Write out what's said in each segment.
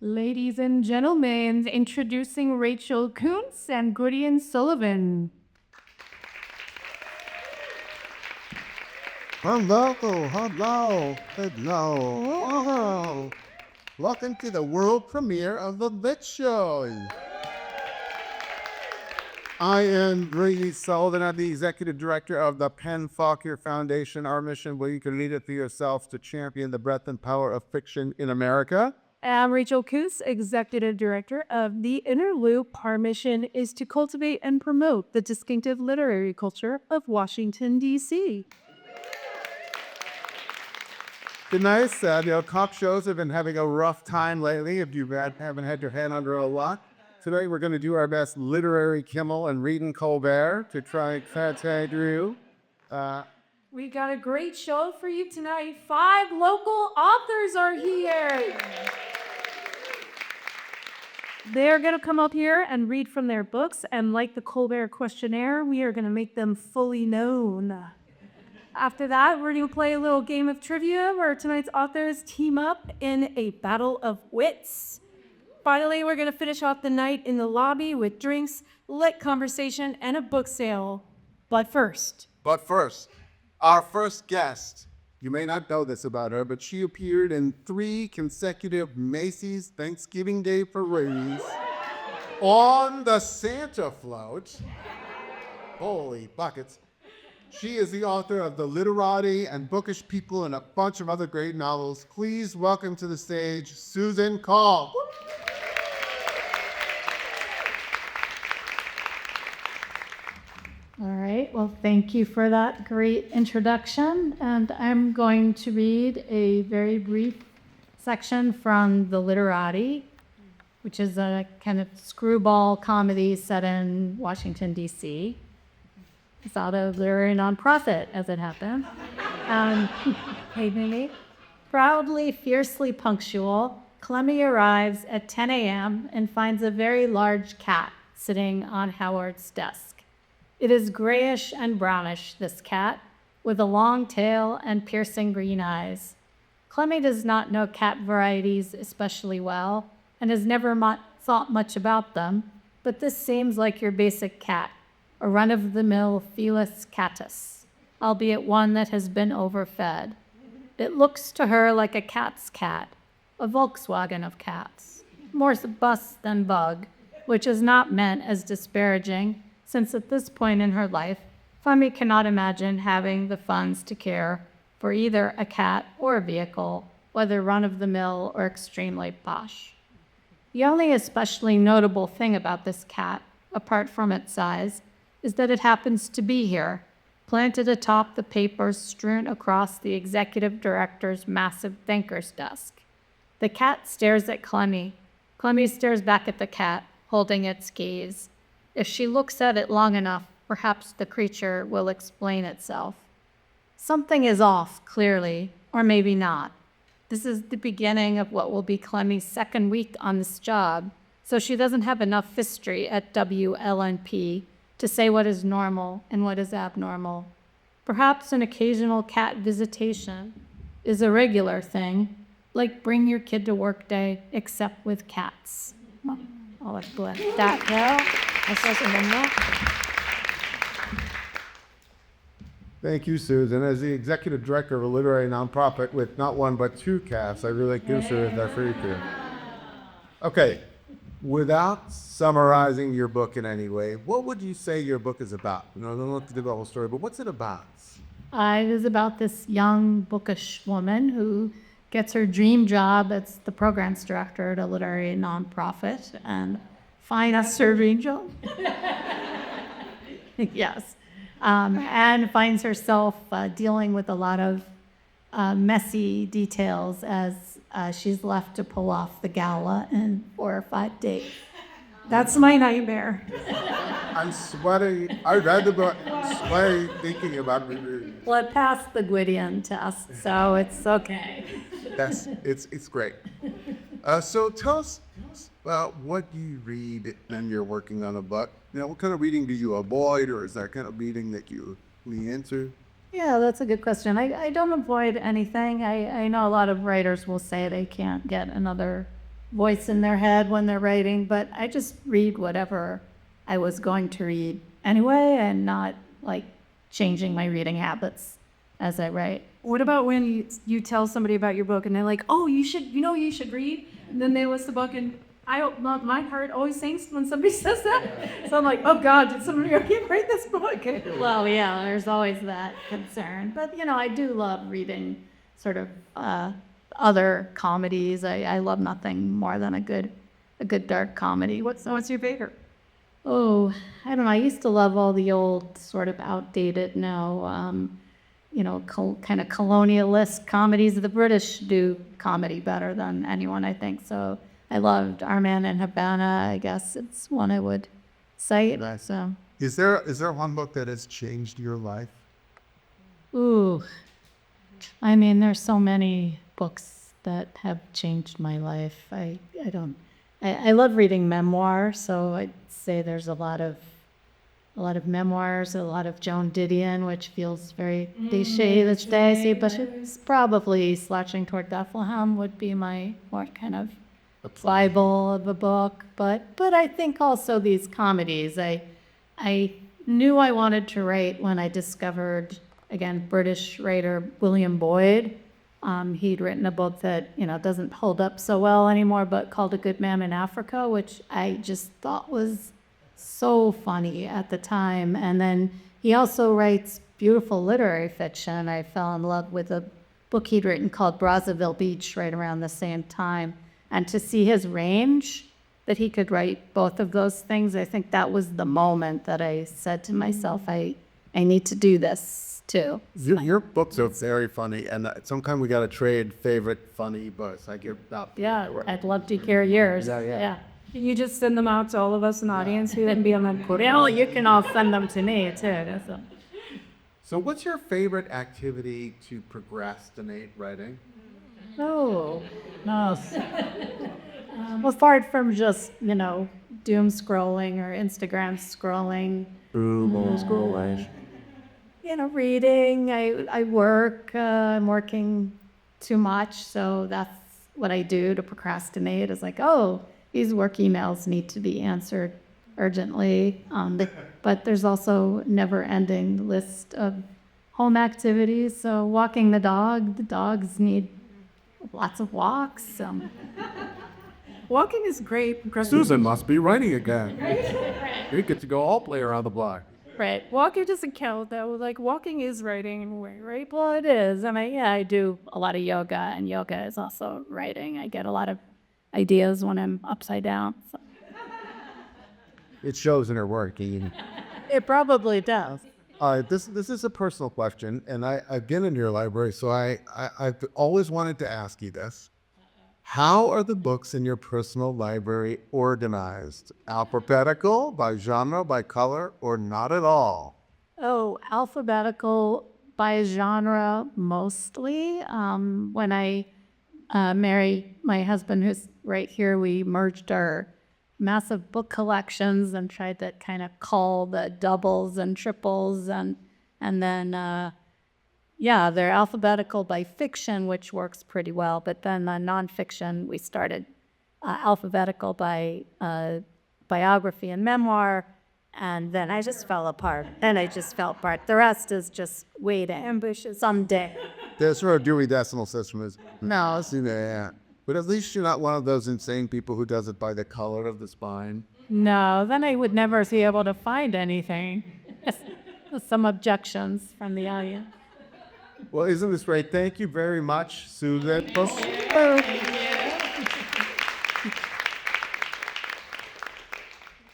Ladies and gentlemen, introducing Rachel Coonce and Gwydion Suilebhan. Hello. Welcome to the world premiere of The Lit Show. I am Rees Gardner. I'm the executive director of the Faulkner Foundation. Our mission, where you can read it for yourself, to champion the breadth and power of fiction in America. I'm Rachel Coonce, executive director of The Inner Loop. Our mission is to cultivate and promote the distinctive literary culture of Washington, D.C. Good night. Cop shows have been having a rough time lately if you haven't had your hand under a lot. Today we're going to do our best literary Kimmel and reading Colbert to try and contact you. We got a great show for you tonight. 5 local authors are here. They're going to come up here and read from their books, and like the Colbert questionnaire, we are going to make them fully known. After that, we're going to play a little game of trivia where tonight's authors team up in a battle of wits. Finally, we're going to finish off the night in the lobby with drinks, lit conversation, and a book sale. But first, our first guest. You may not know this about her, but she appeared in 3 consecutive Macy's Thanksgiving Day parades on the Santa float. Holy buckets. She is the author of The Literati and Bookish People and a bunch of other great novels. Please welcome to the stage Susan Coll. All right, well, thank you for that great introduction. And I'm going to read a very brief section from The Literati, which is a kind of screwball comedy set in Washington, D.C. It's out of a literary nonprofit, as it happened. Hey, Mimi. Proudly, fiercely punctual, Clemmy arrives at 10 a.m. and finds a very large cat sitting on Howard's desk. It is grayish and brownish, this cat, with a long tail and piercing green eyes. Clemmy does not know cat varieties especially well and has never thought much about them, but this seems like your basic cat, a run-of-the-mill Felis catus, albeit one that has been overfed. It looks to her like a cat's cat, a Volkswagen of cats, more bus than bug, which is not meant as disparaging, since at this point in her life, Clemmy cannot imagine having the funds to care for either a cat or a vehicle, whether run-of-the-mill or extremely posh. The only especially notable thing about this cat, apart from its size, is that it happens to be here, planted atop the papers strewn across the executive director's massive thinker's desk. The cat stares at Clemmy. Clemmy stares back at the cat, holding its gaze. If she looks at it long enough, perhaps the creature will explain itself. Something is off, clearly, or maybe not. This is the beginning of what will be Clemmy's second week on this job, so she doesn't have enough history at WLNP to say what is normal and what is abnormal. Perhaps an occasional cat visitation is a regular thing, like bring your kid to work day, except with cats. I'll let that go. Thank you, Susan. As the executive director of a literary nonprofit with not 1 but 2 cats, I really consider that for you too. Okay, without summarizing your book in any way, what would you say your book is about? I don't have to do the whole story, but what's it about? It is about this young, bookish woman who gets her dream job as the programs director at a literary nonprofit and finds her dream job. Yes. And finds herself dealing with a lot of messy details as she's left to pull off the gala in 4 or 5 days. That's my nightmare. I'm sweating. I read the book. I'm sweating thinking about it. Well, it passed the Gwydion test, so it's okay. It's great. So tell us about what you read when you're working on a book. What kind of reading do you avoid, or is that kind of reading that you lean into? Yeah, that's a good question. I don't avoid anything. I know a lot of writers will say they can't get another voice in their head when they're writing, but I just read whatever I was going to read anyway, and not like changing my reading habits as I write. What about when you tell somebody about your book and they're like, oh, you should read, and then they list the book, and my heart always sinks when somebody says that. So I'm like, oh God, did somebody already write this book? Well, yeah, there's always that concern. But, I do love reading sort of other comedies. I love nothing more than a good dark comedy. What's your favorite? Oh, I don't know. I used to love all the old sort of outdated now, kind of colonialist comedies. The British do comedy better than anyone, I think. So I loved Armand and Havana. I guess it's one I would cite. Nice. So. Is there one book that has changed your life? Ooh, I mean, there's so many books that have changed my life. I love reading memoir, so I'd say there's a lot of memoirs, a lot of Joan Didion, which feels very cliche these days, but it's probably Slouching Toward Bethlehem would be my more kind of Bible of a book. But I think also these comedies, I knew I wanted to write when I discovered, again, British writer William Boyd. He'd written a book that, doesn't hold up so well anymore, but called A Good Man in Africa, which I just thought was so funny at the time. And then he also writes beautiful literary fiction. I fell in love with a book he'd written called Brazzaville Beach right around the same time. And to see his range, that he could write both of those things, I think that was the moment that I said to myself, I need to do this too. Your books are very funny, and sometime we got to trade favorite funny books. Like your Yeah, I'd love to hear yours. Yeah. Can you just send them out to all of us in the audience who then be on that quote? Well, you can all send them to me too. So what's your favorite activity to procrastinate writing? Oh, no. Apart from just, doom scrolling or Instagram scrolling. Scrolling. Reading. I work. I'm working too much, so that's what I do to procrastinate. Is like, oh, these work emails need to be answered urgently. But there's also never-ending list of home activities. So walking the dogs need lots of walks. Walking is great. Susan must be writing again. You get to go all play around the block. Right. Walking doesn't count, though. Like, walking is writing in a way, right? Well, it is. I do a lot of yoga, and yoga is also writing. I get a lot of ideas when I'm upside down. So. It shows in her work. Ian. It probably does. This is a personal question, and I've been in your library, so I've always wanted to ask you this. How are the books in your personal library organized? Alphabetical, by genre, by color, or not at all? Oh, alphabetical by genre mostly. When I married my husband, who's right here, we merged our massive book collections and tried to kind of cull the doubles and triples, and then they're alphabetical by fiction, which works pretty well. But then the nonfiction, we started alphabetical by biography and memoir, and then I just fell apart. The rest is just waiting. Ambitious. Someday. There's sort of Dewey Decimal System is. No. Yeah. But at least you're not one of those insane people who does it by the color of the spine. No, then I would never be able to find anything. Some objections from the audience. Well, isn't this great? Thank you very much, Susan.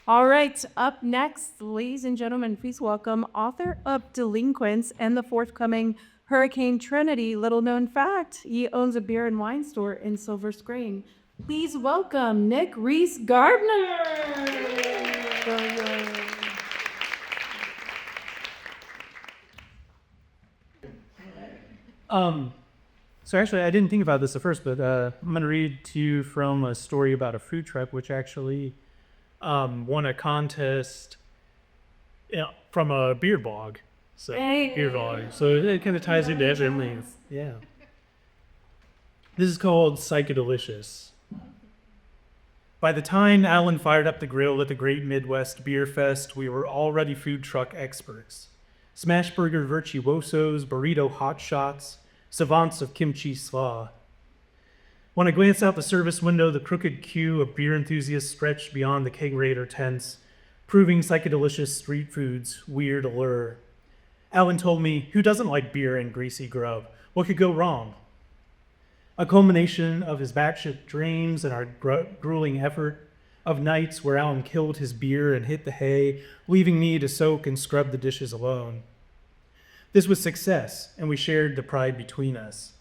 All right, up next, ladies and gentlemen, please welcome author of Delinquents and the forthcoming Hurricane Trinity. Little known fact, he owns a beer and wine store in Silver Spring. Please welcome Nick Rees Gardner. So actually, I didn't think about this at first, but I'm going to read to you from a story about a food truck, which actually won a contest from a beer blog. So beer blog. So it kind of ties into everything. Yeah. This is called Psychodelicious. By the time Alan fired up the grill at the Great Midwest Beer Fest, we were already food truck experts. Smashburger virtuosos, burrito hotshots, savants of kimchi slaw. When I glanced out the service window, the crooked queue of beer enthusiasts stretched beyond the kegerator tents, proving psychedelicious street foods' weird allure. Alan told me, who doesn't like beer and greasy grub? What could go wrong? A culmination of his batshit dreams and our grueling effort, of nights where Alan killed his beer and hit the hay, leaving me to soak and scrub the dishes alone. This was success, and we shared the pride between us.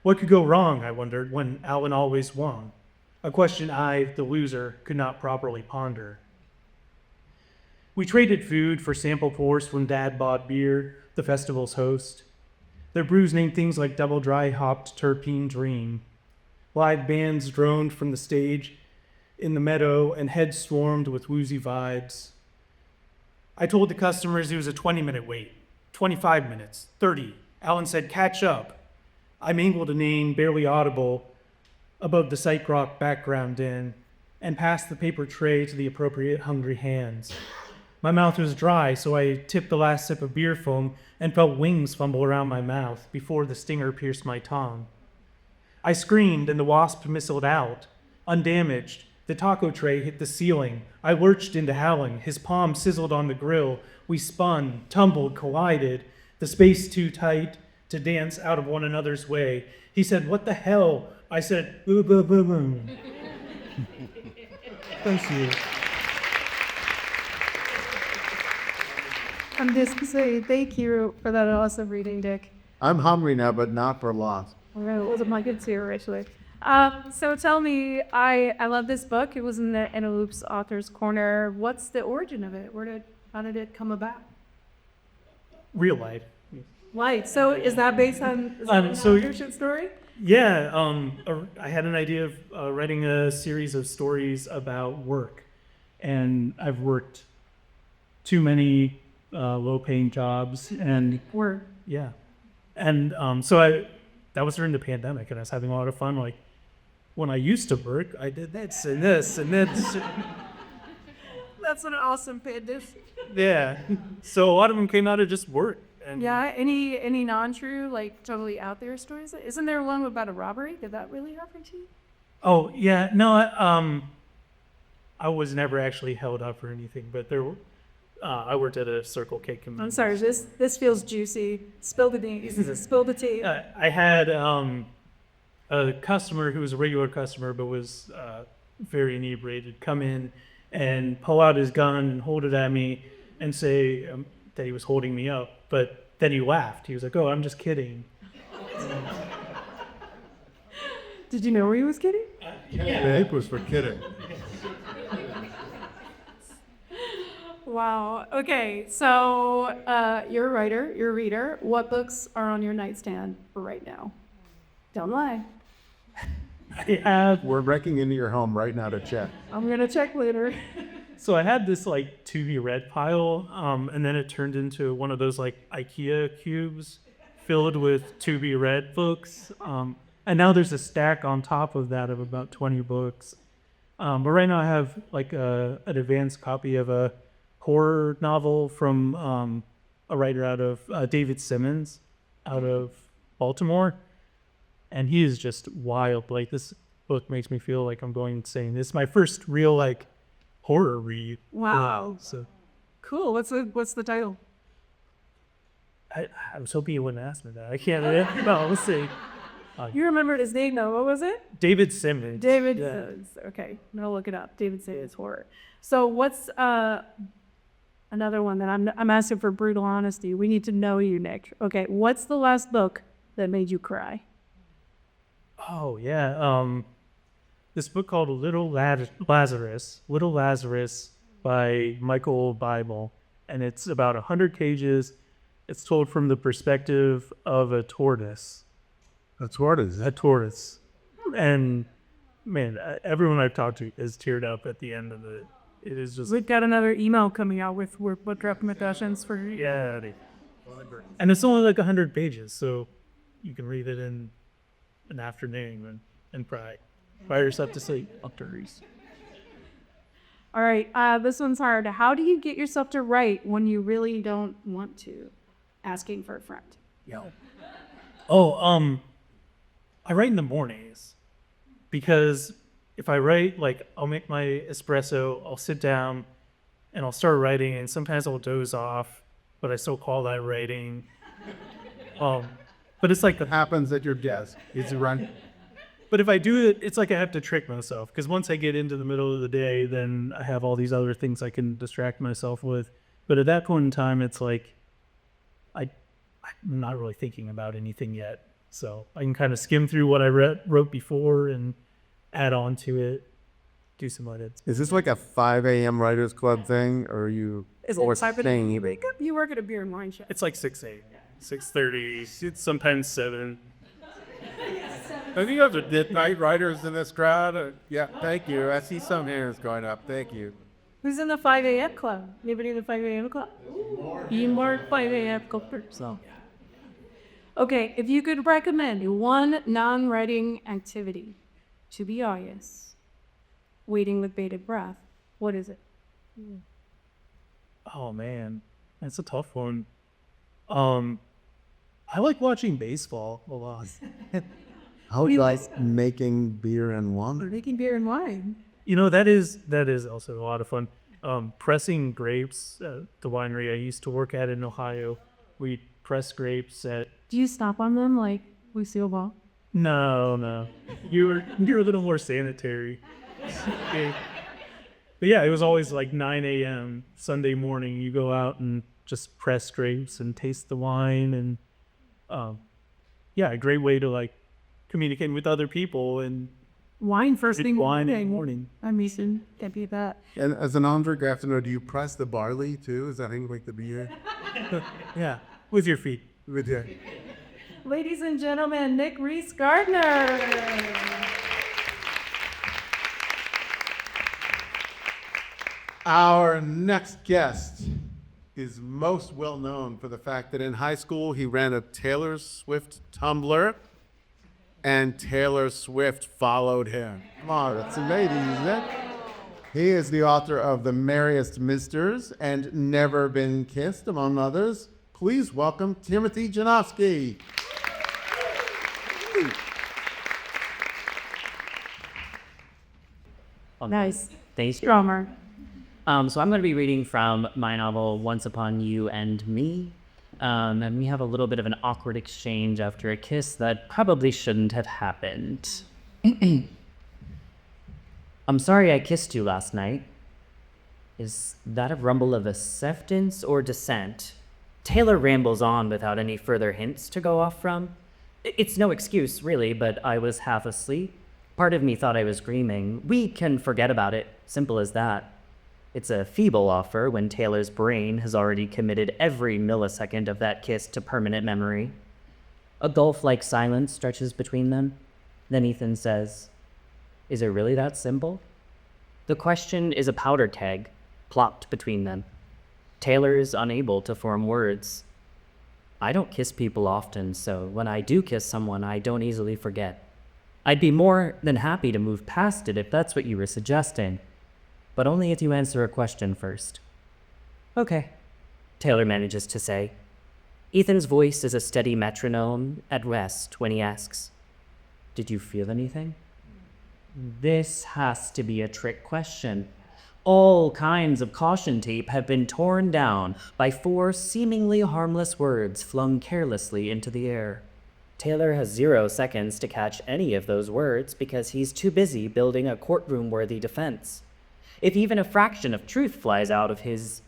What could go wrong, I wondered, when Alan always won? A question I, the loser, could not properly ponder. We traded food for sample pours from Dad Bod Beer, the festival's host. Their brews named things like Double Dry Hopped Terpene Dream. Live bands droned from the stage in the meadow, and heads swarmed with woozy vibes. I told the customers it was a 20-minute wait, 25 minutes, 30. Alan said, catch up. I mangled a name barely audible above the psych rock background din and passed the paper tray to the appropriate hungry hands. My mouth was dry, so I tipped the last sip of beer foam and felt wings fumble around my mouth before the stinger pierced my tongue. I screamed and the wasp missiled out. Undamaged, the taco tray hit the ceiling. I lurched into howling. His palm sizzled on the grill. We spun, tumbled, collided, the space too tight to dance out of one another's way. He said, what the hell? I said, boo, boo, boo, boo. Thank you. I'm just saying thank you for that awesome reading, Dick. I'm hungry now, but not for long. All right, it wasn't my good too, actually. So tell me, I love this book. It was in the Anteloops Author's Corner. What's the origin of it? How did it come about? Real life. Right. So is that based on an authorship story? Yeah, I had an idea of writing a series of stories about work, and I've worked too many low-paying jobs, and Word. yeah, and so that was during the pandemic, and I was having a lot of fun. Like when I used to work, I did this and this and this. That's an awesome pandemic. Yeah, so a lot of them came out of just work. And Yeah. Any non-true, like totally out there stories? Isn't there one about a robbery? Did that really happen to you? Oh yeah, no, I was never actually held up or anything, but there were. I worked at a Circle K convenience. I'm sorry. This feels juicy. Spill the tea. Spill the tea. I had a customer who was a regular customer but was very inebriated come in and pull out his gun and hold it at me and say that he was holding me up. But then he laughed. He was like, "Oh, I'm just kidding." Did you know he was kidding? Yeah. The ape was for kidding. Wow. Okay. So you're a writer. You're a reader. What books are on your nightstand for right now? Don't lie. We're wrecking into your home right now to check. I'm gonna check later. So I had this like to be read pile, and then it turned into one of those like IKEA cubes filled with to be read books. And now there's a stack on top of that of about 20 books. But right now I have like an advanced copy of a horror novel from a writer out of David Simmons out of Baltimore. And he is just wild. Like this book makes me feel like I'm going insane. This is my first real like horror read. Wow. So Cool. What's the title? I was hoping you wouldn't ask me that. I can't. No, let's see. You remembered his name though. What was it? David Simmons. David. Yeah. Okay. I'm gonna look it up. David Simmons horror. So what's another one that I'm asking for brutal honesty. We need to know you, Nick. Okay. What's the last book that made you cry? Oh yeah. This book called Little Lazarus by Michael Bible, and it's about 100 pages. It's told from the perspective of a tortoise. A tortoise. A tortoise. And man, everyone I've talked to is teared up at the end of it. It is just We've got another email coming out with book recommendations for you. yeah. And it's only like 100 pages, so you can read it in an afternoon and cry yourself to sleep. All right, this one's hard. How do you get yourself to write when you really don't want to? Asking for a friend. Oh, I write in the mornings because if I write, like, I'll make my espresso, I'll sit down and I'll start writing, and sometimes I'll doze off, but I still call that writing. But it's like What happens at your desk? Is it run? But if I do it, it's like I have to trick myself, because once I get into the middle of the day, then I have all these other things I can distract myself with. But at that point in time, it's like I'm not really thinking about anything yet. So I can kind of skim through what I wrote before and add on to it, do some edits. Is this like a 5 a.m. Writers Club thing, or are you Is or it type of saying you wake up? You work at a beer and wine shop. It's like 6 8, 6:30, it's sometimes 7. I think you have the night writers in this crowd. Yeah, thank you. I see some hands going up. Thank you. Who's in the 5 a.m. club? Anybody in the 5 a.m. club? You more 5 a.m. club. So. Okay, if you could recommend one non-writing activity to be honest, waiting with bated breath, what is it? Oh man, that's a tough one. I like watching baseball a lot. How do you like making beer and wine? Making beer and wine. You know, that is also a lot of fun. Pressing grapes at the winery I used to work at in Ohio. We press grapes at. Do you stop on them like Lucille Ball? No. You're a little more sanitary. Okay. But yeah, it was always like 9 a.m. Sunday morning. You go out and just press grapes and taste the wine, and yeah, a great way to like communicate with other people and Wine first thing wine in the morning. morning. I'm using can't be that. And as an non-drink afternoon, do you press the barley too? Is that how you make the beer? Yeah, with your feet. With your... Ladies and gentlemen, Nick Rees Gardner. Our next guest is most well known for the fact that in high school he ran a Taylor Swift Tumblr, and Taylor Swift followed him. Come on, that's amazing, isn't it? He is the author of The Merriest Misters and Never Been Kissed, among others. Please welcome Timothy Janovsky. Nice. Thanks. Drummer. So I'm going to be reading from my novel, Once Upon You and Me. And we have a little bit of an awkward exchange after a kiss that probably shouldn't have happened. I'm sorry I kissed you last night. Is that a rumble of acceptance or dissent? Taylor rambles on without any further hints to go off from. It's no excuse, really, but I was half asleep. Part of me thought I was dreaming. We can forget about it. Simple as that. It's a feeble offer when Taylor's brain has already committed every millisecond of that kiss to permanent memory. A gulf-like silence stretches between them. Then Ethan says, "Is it really that simple?" The question is a powder keg, plopped between them. Taylor is unable to form words. I don't kiss people often, so when I do kiss someone, I don't easily forget. I'd be more than happy to move past it if that's what you were suggesting, but only if you answer a question first. Okay, Taylor manages to say. Ethan's voice is a steady metronome at rest when he asks, "Did you feel anything?" This has to be a trick question. All kinds of caution tape have been torn down by 4 seemingly harmless words flung carelessly into the air. Taylor has 0 seconds to catch any of those words because he's too busy building a courtroom-worthy defense. If even a fraction of truth flies out, his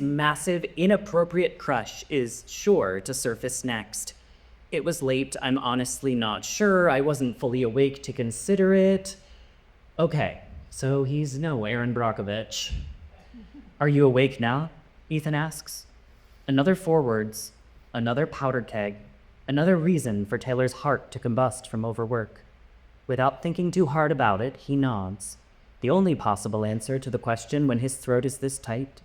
massive, inappropriate crush is sure to surface next. It was late. I'm honestly not sure. I wasn't fully awake to consider it. Okay, so he's no Aaron Brockovich. Are you awake now? Ethan asks. Another 4 words, another powder keg, another reason for Taylor's heart to combust from overwork. Without thinking too hard about it, he nods. The only possible answer to the question when his throat is this tight,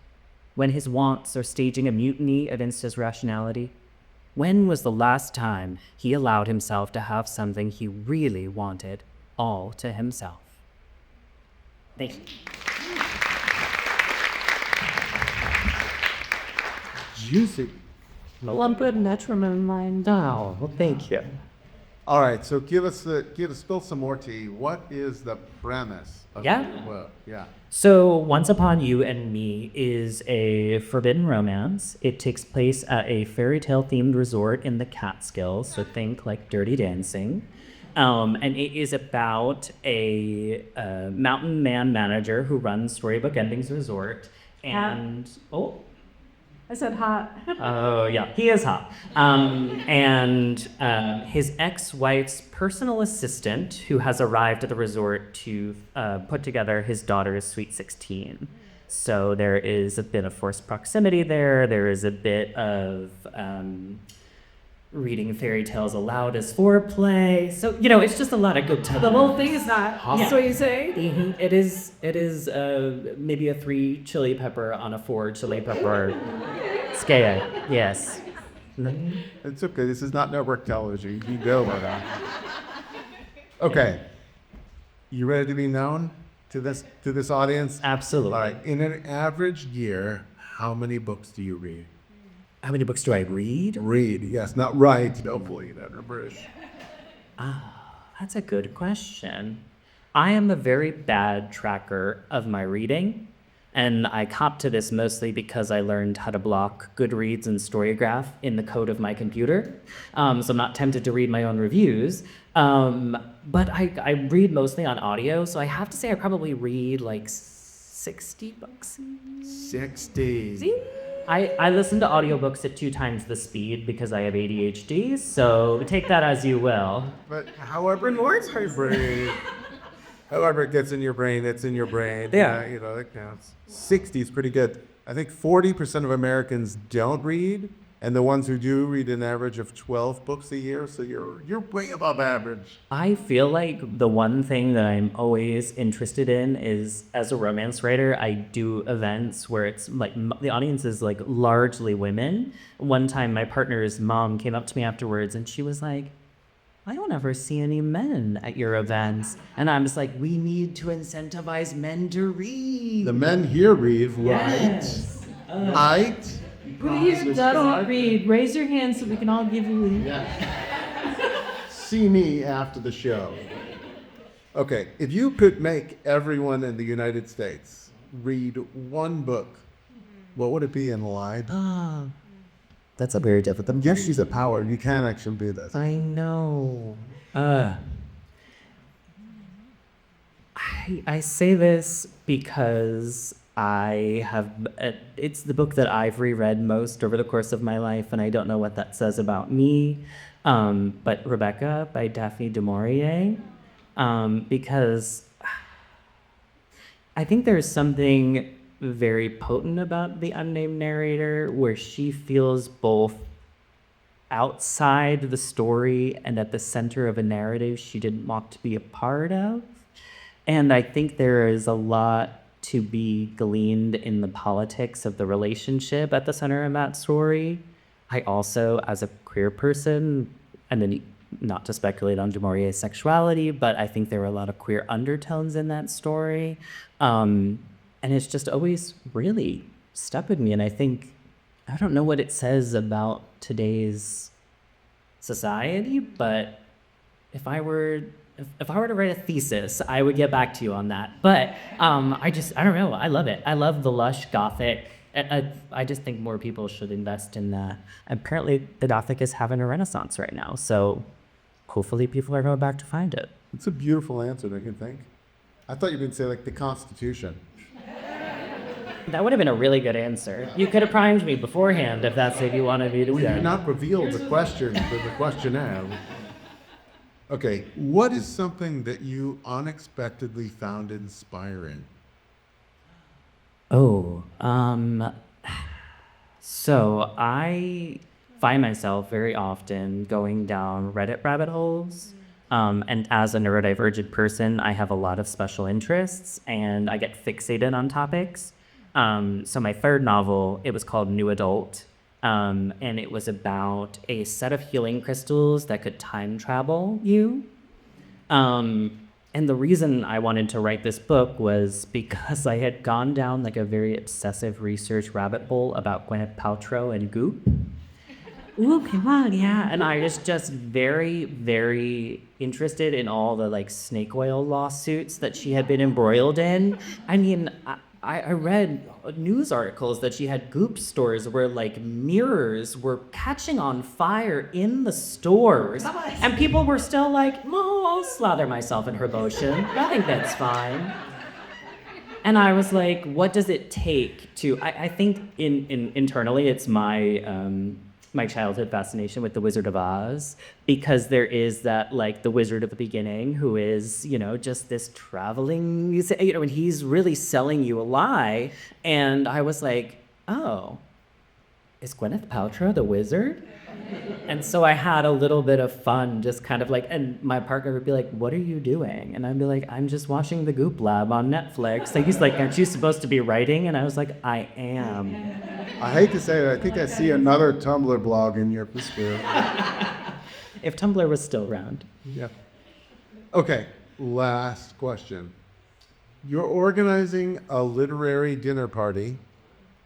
when his wants are staging a mutiny against his rationality. When was the last time he allowed himself to have something he really wanted all to himself? Thank you. Juicy. Lumped Metronym line. Oh, well, thank you. All right, so spill some more tea. What is the premise of Yeah. the book? Yeah. So, Once Upon You and Me is a forbidden romance. It takes place at a fairy tale themed resort in the Catskills, so think like Dirty Dancing. And it is about a mountain man manager who runs Storybook Endings Resort. And, I said hot. oh, yeah, he is hot. And his ex-wife's personal assistant, who has arrived at the resort to put together his daughter's Sweet 16. So there is a bit of forced proximity there. There is a bit of reading fairy tales aloud as foreplay. So, it's just a lot of good time. The whole thing is that. Yeah. That's what you say? Mhm. It is maybe a 3 chili pepper on a 4 chili pepper scale. Yes. It's okay. This is not network television. You can go by that. Okay. You ready to be known to this audience? Absolutely. All right. In an average year, how many books do you read? How many books do I read? Read, yes, not write. Hopefully, that are British. That's a good question. I am a very bad tracker of my reading, and I cop to this mostly because I learned how to block Goodreads and Storygraph in the code of my computer. So I'm not tempted to read my own reviews. But I read mostly on audio, so I have to say I probably read like 60 books. 60. See? I listen to audiobooks at 2 times the speed because I have ADHD, so take that as you will. But however it gets in your brain, it's in your brain. Yeah. That counts. 60 is pretty good. I think 40% of Americans don't read, and the ones who do read an average of 12 books a year, so you're way above average. I feel like the one thing that I'm always interested in is, as a romance writer, I do events where it's like the audience is like largely women. One time my partner's mom came up to me afterwards and she was like, I don't ever see any men at your events. And I'm just like, we need to incentivize men to read. The men here read, right? Yes. Right? Please don't read. Raise your hand so we can all give you. See me after the show. Okay, if you could make everyone in the United States read one book, what would it be and why? That's a very difficult. Yes, she's a power. You can actually do this. I know. I say this because it's the book that I've reread most over the course of my life, and I don't know what that says about me. But Rebecca by Daphne du Maurier, because I think there's something very potent about the unnamed narrator where she feels both outside the story and at the center of a narrative she didn't want to be a part of. And I think there is a lot to be gleaned in the politics of the relationship at the center of that story. I also, as a queer person, and then not to speculate on du Maurier's sexuality, but I think there were a lot of queer undertones in that story. And it's just always really stuck with me. And I think, I don't know what it says about today's society, but if I were to write a thesis, I would get back to you on that. But I don't know. I love it. I love the lush Gothic. I just think more people should invest in that. Apparently, the Gothic is having a renaissance right now. So hopefully people are going back to find it. It's a beautiful answer, don't you think? I thought you were going to say like the Constitution. That would have been a really good answer. You could have primed me beforehand if you wanted me to do You that. did not reveal the question to the questionnaire. Okay, what is something that you unexpectedly found inspiring? So I find myself very often going down Reddit rabbit holes. And as a neurodivergent person, I have a lot of special interests and I get fixated on topics. So my third novel, it was called New Adult. And it was about a set of healing crystals that could time travel you. And the reason I wanted to write this book was because I had gone down like a very obsessive research rabbit hole about Gwyneth Paltrow and Goop. Ooh, come on, yeah. And I was just very, very interested in all the like snake oil lawsuits that she had been embroiled in. I mean, I read news articles that she had Goop stores where like mirrors were catching on fire in the stores. And people were still like, oh, I'll slather myself in her lotion. I think that's fine. And I was like, what does it take to, I think internally it's my childhood fascination with the Wizard of Oz, because there is that like the wizard at the beginning who is, just this traveling, and he's really selling you a lie. And I was like, oh, is Gwyneth Paltrow the wizard? And so I had a little bit of fun, just kind of like, and my partner would be like, what are you doing? And I'd be like, I'm just watching The Goop Lab on Netflix. Like, he's like, aren't you supposed to be writing? And I was like, I am. I hate to say it, I think I see another Tumblr blog in your spirit. If Tumblr was still around. Yeah. Okay, last question. You're organizing a literary dinner party.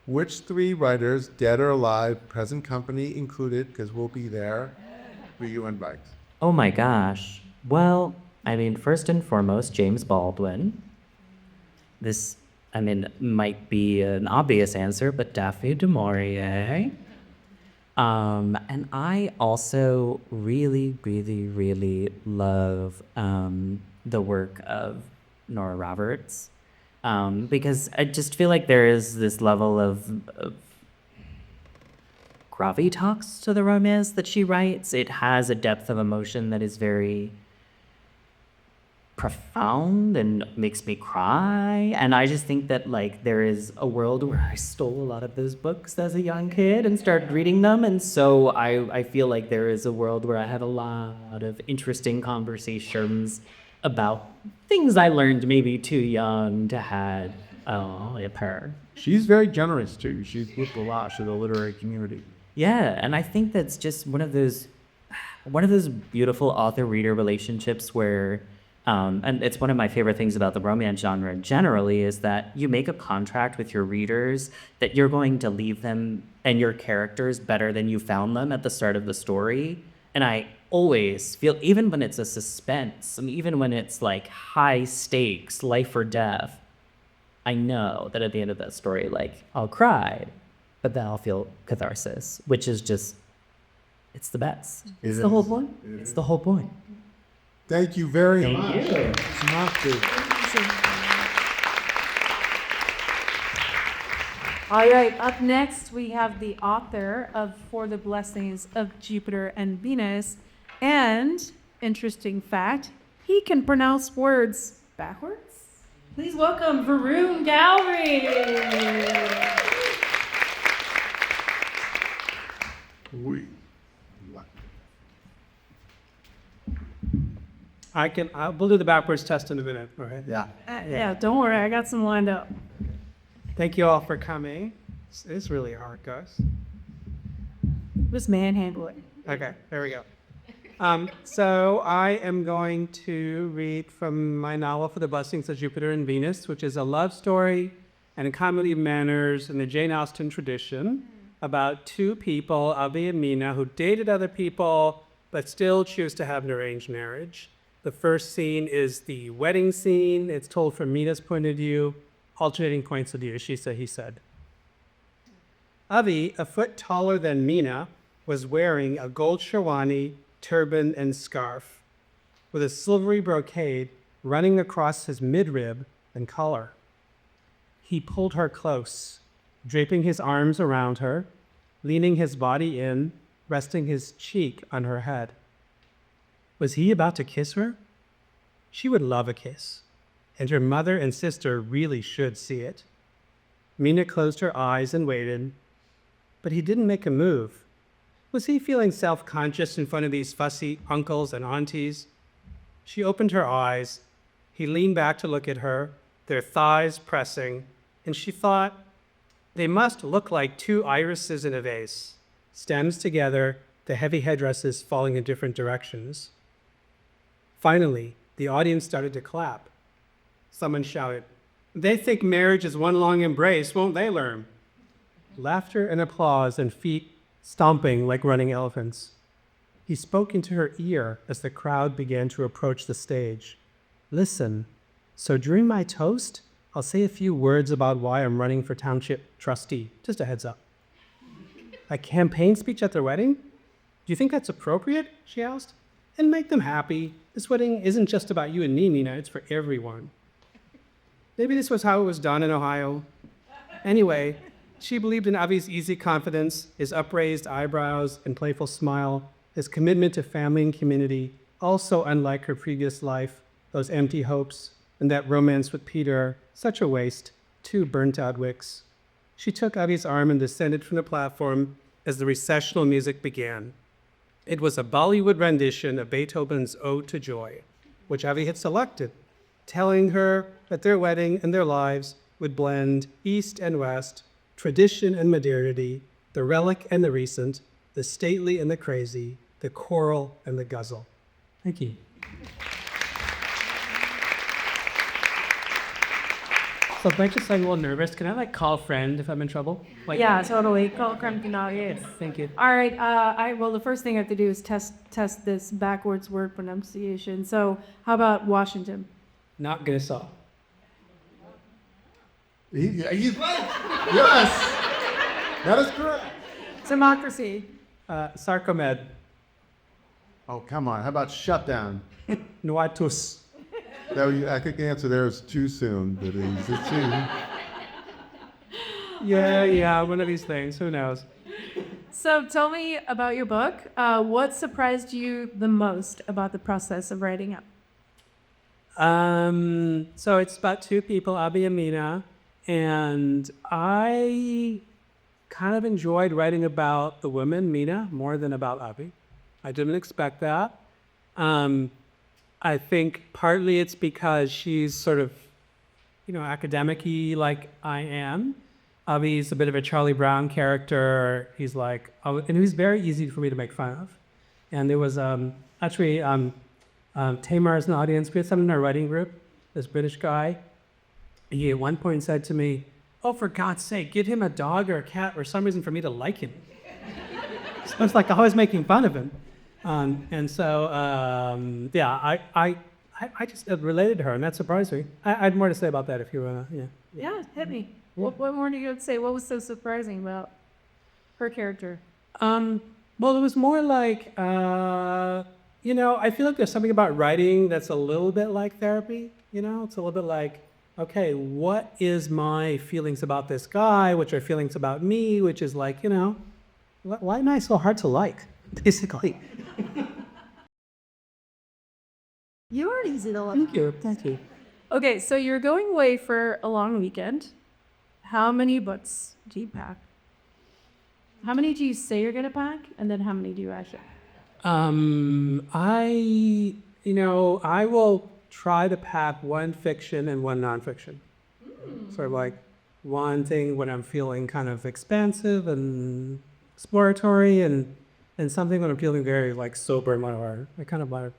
Which 3 writers, dead or alive, present company included, because we'll be there, will you invite? Oh my gosh. Well, first and foremost, James Baldwin. This, might be an obvious answer, but Daphne du Maurier. And I also really, really, really love the work of Nora Roberts. Because I just feel like there is this level of gravitas to the romance that she writes. It has a depth of emotion that is very profound and makes me cry. And I just think that like there is a world where I stole a lot of those books as a young kid and started reading them. And so I feel like there is a world where I had a lot of interesting conversations about things I learned maybe too young to have her. She's very generous too. She's with a lot to the literary community. Yeah, and I think that's just one of those beautiful author-reader relationships where, and it's one of my favorite things about the romance genre generally, is that you make a contract with your readers that you're going to leave them and your characters better than you found them at the start of the story. And I always feel, even when it's a suspense, and even when it's like high stakes, life or death, I know that at the end of that story, like, I'll cry, but then I'll feel catharsis, which is just, it's the best. It's the whole point. It's the whole point. Thank you very much. Thank you. It's not good. All right, up next we have the author of For the Blessings of Jupiter and Venus. And, interesting fact, he can pronounce words backwards. Please welcome Varun Gauri. We'll do the backwards test in a minute, all right? Yeah, don't worry, I got some lined up. Thank you all for coming. It's really hard, guys. Just manhandle it. Okay, there we go. So I am going to read from my novel For the Blessings of Jupiter and Venus, which is a love story and a comedy of manners in the Jane Austen tradition about 2 people, Avi and Mina, who dated other people but still choose to have an arranged marriage. The first scene is the wedding scene. It's told from Mina's point of view, alternating points of view, she said, he said. Avi, a foot taller than Mina, was wearing a gold sherwani, turban, and scarf, with a silvery brocade running across his midrib and collar. He pulled her close, draping his arms around her, leaning his body in, resting his cheek on her head. Was he about to kiss her? She would love a kiss, and her mother and sister really should see it. Mina closed her eyes and waited, but he didn't make a move. Was he feeling self-conscious in front of these fussy uncles and aunties? She opened her eyes. He leaned back to look at her, their thighs pressing, and she thought, they must look like 2 irises in a vase, stems together, the heavy headdresses falling in different directions. Finally, The audience started to clap. Someone shouted, "They think marriage is one long embrace, won't they learn?" Laughter and applause and feet stomping like running elephants. He spoke into her ear as the crowd began to approach the stage. "Listen, so during my toast, I'll say a few words about why I'm running for township trustee. Just a heads up." "A campaign speech at their wedding? Do you think that's appropriate?" she asked. "And make them happy. This wedding isn't just about you and me, Nina. It's for everyone." Maybe this was how it was done in Ohio. Anyway, she believed in Avi's easy confidence, his upraised eyebrows and playful smile, his commitment to family and community, also unlike her previous life, those empty hopes, and that romance with Peter, such a waste, 2 burnt-out wicks. She took Avi's arm and descended from the platform as the recessional music began. It was a Bollywood rendition of Beethoven's Ode to Joy, which Avi had selected, telling her that their wedding and their lives would blend East and West, tradition and modernity, the relic and the recent, the stately and the crazy, the choral and the guzzle. Thank you. So I'm just like a little nervous. Can I call a friend if I'm in trouble? Yeah, totally. Call Crumpkin out, yes. Thank you. All right, well, the first thing I have to do is test this backwards word pronunciation. So how about Washington? Not gonna saw. He's right. Yes. That is correct. Democracy. Sarcomed. Oh, come on. How about shutdown? Noatus. I think the answer there is too soon, but it's a two. Yeah, one of these things. Who knows? So tell me about your book. What surprised you the most about the process of writing it? So it's about 2 people, Abi and Mina, and I kind of enjoyed writing about the woman, Mina, more than about Abi. I didn't expect that. I think partly it's because she's sort of, academic-y like I am. Avi's a bit of a Charlie Brown character. He's like, and he was very easy for me to make fun of. And there was actually Tamar is in the audience. We had someone in our writing group, this British guy. He at one point said to me, "Oh, for God's sake, get him a dog or a cat or some reason for me to like him." So it's like I was making fun of him. And so, I just related to her, and that surprised me. I had more to say about that if you want to, Yeah, hit me. What more do you have to say? What was so surprising about her character? Well, it was more like, I feel like there's something about writing that's a little bit like therapy, It's a little bit like, okay, what is my feelings about this guy, which are feelings about me, which is like, why am I so hard to like, basically? You are easy to love. Thank you. Okay, so you're going away for a long weekend. How many books do you pack? How many do you say you're gonna pack, and then how many do you actually? I will try to pack 1 fiction and 1 nonfiction. Sort of like one thing when I'm feeling kind of expansive and exploratory, and something when I'm feeling very sober and whatever. I kind of want to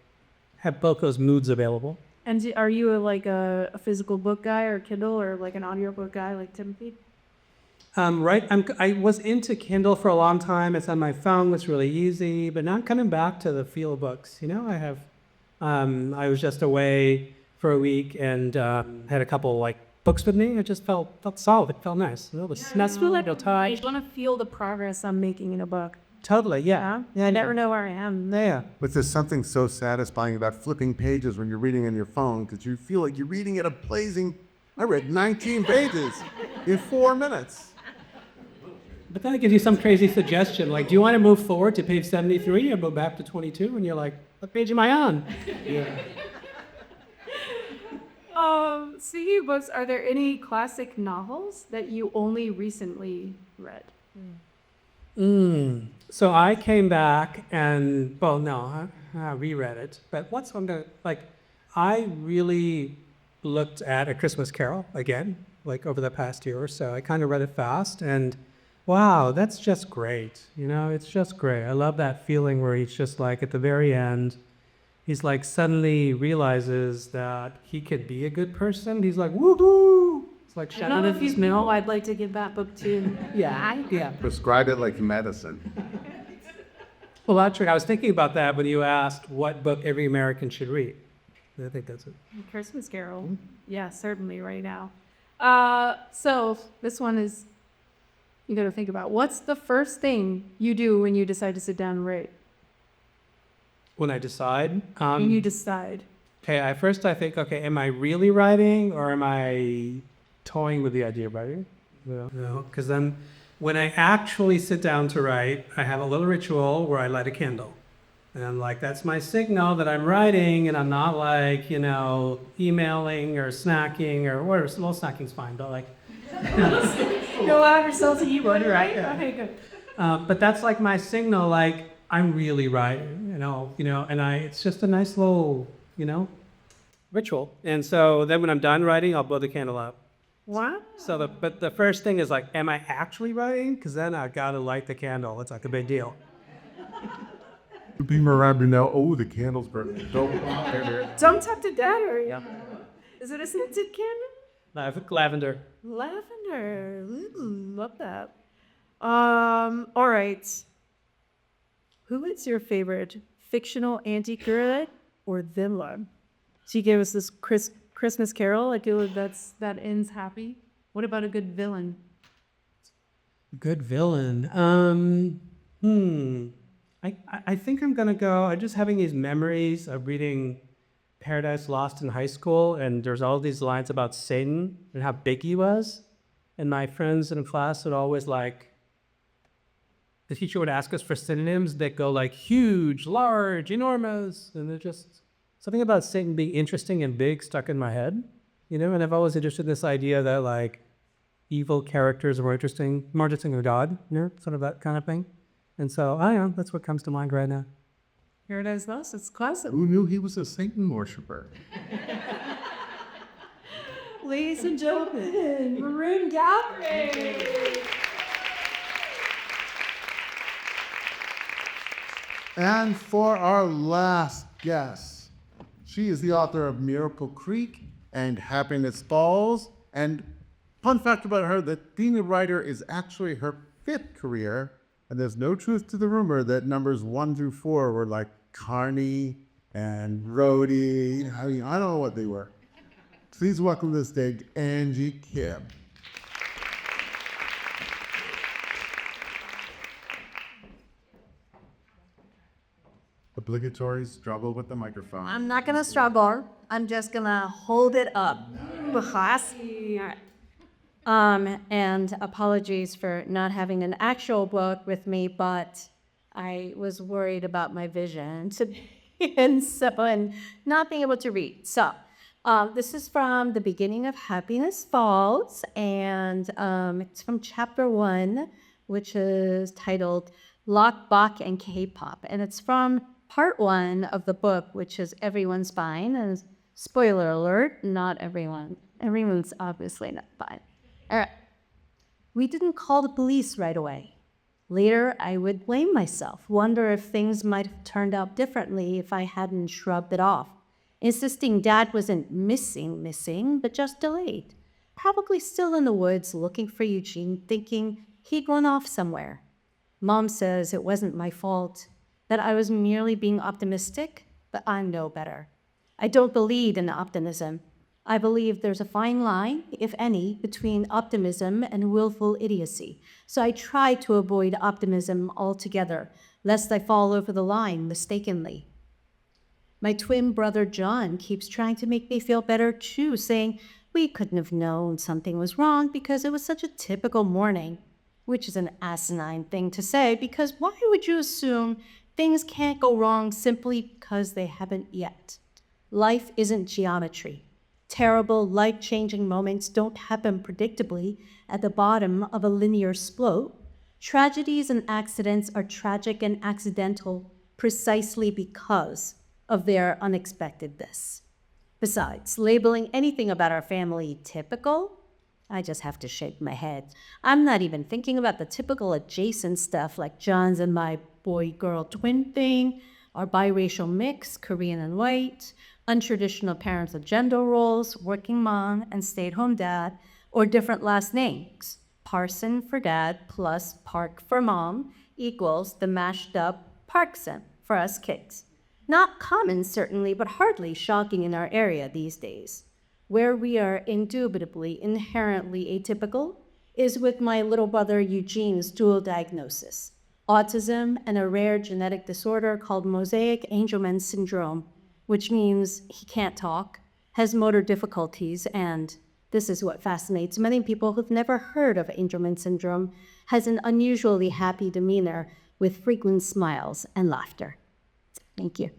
have both those moods available. And are you a physical book guy or Kindle or like an audiobook guy like Timothy? Right. I was into Kindle for a long time. It's on my phone. It's really easy. But now I'm coming back to the feel of books. I was just away for a week and had a couple books with me. It just felt solid. It felt nice. I just want to feel the progress I'm making in a book. Totally. Yeah. I never know where I am. Yeah. But there's something so satisfying about flipping pages when you're reading on your phone because you feel like you're reading at a blazing. I read 19 pages in 4 minutes. But then it gives you some crazy suggestion, do you want to move forward to page 73 or go back to 22? And you're like, what page am I on? Yeah. Speaking of books, are there any classic novels that you only recently read? So I came back and, I reread it. But what's one that, I really looked at A Christmas Carol again, over the past year or so. I kind of read it fast and, wow, that's just great. It's just great. I love that feeling where he's just at the very end, he's like suddenly realizes that he could be a good person. He's like, woohoo! It's like, I don't know if you know, I'd like to give that book to. yeah. Prescribe it like medicine. Well, that's true. I was thinking about that when you asked what book every American should read. I think that's it. Christmas Carol. Yeah, certainly right now. So this one is, you got to think about, what's the first thing you do when you decide to sit down and write? When I decide, When you decide. okay, I think, okay, am I really writing or am I toying with the idea of writing? No, because then when I actually sit down to write, I have a little ritual where I light a candle. And I'm like, that's my signal that I'm writing, and I'm not like, emailing or snacking or whatever. Well, snacking's fine, but like. Go out yourself to eat one, right? Okay, good. But that's like my signal, like I'm really writing, and it's just a nice little, ritual. And so then when I'm done writing, I'll blow the candle out. Wow. But the first thing is like, am I actually writing? Because then I gotta light the candle. It's like a big deal. People around me now, oh, the candle's burning. Don't. Don't talk to Dad, or is it a scented candle? Lavender. Lavender. Ooh, love that. All right. Who is your favorite fictional anti-hero or villain? She gave us this Christmas Carol. I feel like that ends happy. What about a good villain? Good villain. I think I'm gonna go. I'm just having these memories of reading Paradise Lost in high school, and there's all these lines about Satan and how big he was. And my friends in class would always the teacher would ask us for synonyms that go like huge, large, enormous, and they're just something about Satan being interesting and big stuck in my head, And I've always interested in this idea that like evil characters are more interesting than God, sort of that kind of thing. And so, I don't know, that's what comes to mind right now. Paradise Lost, it's classic. Who knew he was a Satan worshiper? Ladies and gentlemen, Varun Gauri. And for our last guest, she is the author of Miracle Creek and Happiness Falls. And fun fact about her, that being a writer is actually her 5th career. And there's no truth to the rumor that numbers 1 through 4 were like Carney and Rhodey. I mean, I don't know what they were. Please welcome to the stage Angie Kim. Obligatory struggle with the microphone. I'm not gonna struggle. I'm just gonna hold it up. Because, and apologies for not having an actual book with me, but I was worried about my vision and not being able to read. So, this is from the beginning of Happiness Falls, and it's from chapter 1, which is titled Lock, Bach, and K-pop, and it's from part 1 of the book, which is Everyone's Fine. And spoiler alert, not everyone. Everyone's obviously not fine. All right. We didn't call the police right away. Later, I would blame myself, wonder if things might have turned out differently if I hadn't shrugged it off, insisting Dad wasn't missing, but just delayed. Probably still in the woods looking for Eugene, thinking he'd run off somewhere. Mom says it wasn't my fault, that I was merely being optimistic, but I know better. I don't believe in optimism. I believe there's a fine line, if any, between optimism and willful idiocy. So I try to avoid optimism altogether, lest I fall over the line mistakenly. My twin brother John keeps trying to make me feel better too, saying we couldn't have known something was wrong because it was such a typical morning, which is an asinine thing to say, because why would you assume things can't go wrong simply because they haven't yet? Life isn't geometry. Terrible, life-changing moments don't happen predictably at the bottom of a linear slope. Tragedies and accidents are tragic and accidental precisely because of their unexpectedness. Besides, labeling anything about our family typical, I just have to shake my head. I'm not even thinking about the typical adjacent stuff like John's and my boy-girl twin thing. are biracial mix, Korean and white, untraditional parental gender roles, working mom and stay-at-home dad, or different last names. Parson for dad plus Park for mom equals the mashed up Parkson for us kids. Not common, certainly, but hardly shocking in our area these days. Where we are indubitably inherently atypical is with my little brother Eugene's dual diagnosis, autism and a rare genetic disorder called mosaic Angelman syndrome, which means he can't talk, has motor difficulties, and this is what fascinates many people who've never heard of Angelman syndrome, has an unusually happy demeanor with frequent smiles and laughter. Thank you.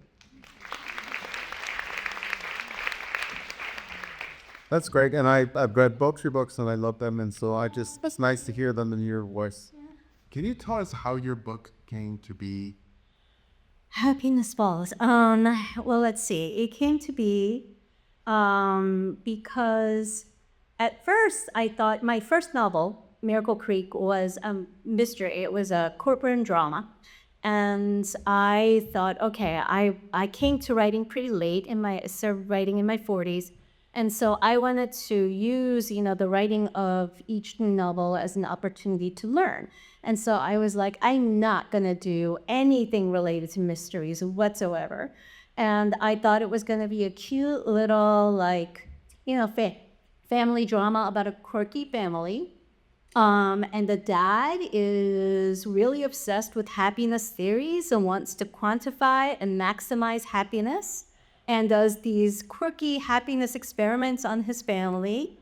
That's great, and I've read both your books and I love them, and so it's nice to hear them in your voice. Can you tell us how your book came to be? Happiness Falls. Well, let's see. It came to be because at first I thought my first novel, Miracle Creek, was a mystery. It was a courtroom drama. And I thought, okay, I came to writing pretty late started writing in my 40s. And so I wanted to use, the writing of each novel as an opportunity to learn. And so I was like, I'm not going to do anything related to mysteries whatsoever. And I thought it was going to be a cute little, family drama about a quirky family. And the dad is really obsessed with happiness theories and wants to quantify and maximize happiness and does these quirky happiness experiments on his family.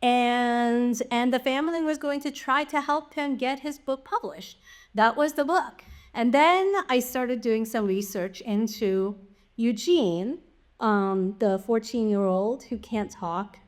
And the family was going to try to help him get his book published. That was the book. And then I started doing some research into Eugene, the 14-year-old who can't talk.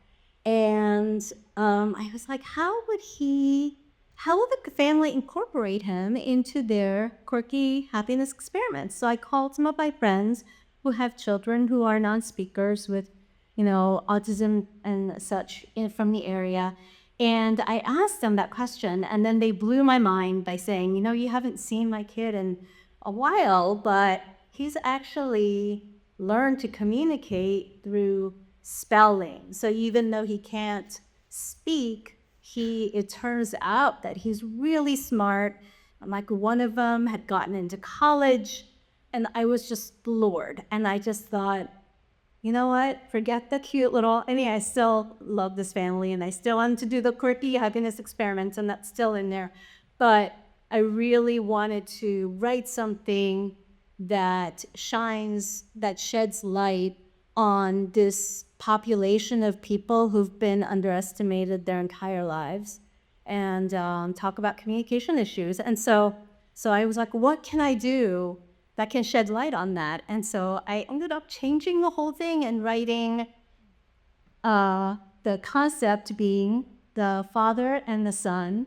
And I was like, how will the family incorporate him into their quirky happiness experiments? So I called some of my friends who have children who are non-speakers with, autism and such from the area. And I asked them that question, and then they blew my mind by saying, you haven't seen my kid in a while, but he's actually learned to communicate through spelling. So even though he can't speak, it turns out that he's really smart. Like one of them had gotten into college, and I was just floored. And I just thought, you know what? Forget the cute little. I still love this family, and I still wanted to do the quirky happiness experiments, and that's still in there. But I really wanted to write something that sheds light on this population of people who've been underestimated their entire lives, and talk about communication issues. And so I was like, what can I do that can shed light on that? And so I ended up changing the whole thing and writing the concept being the father and the son,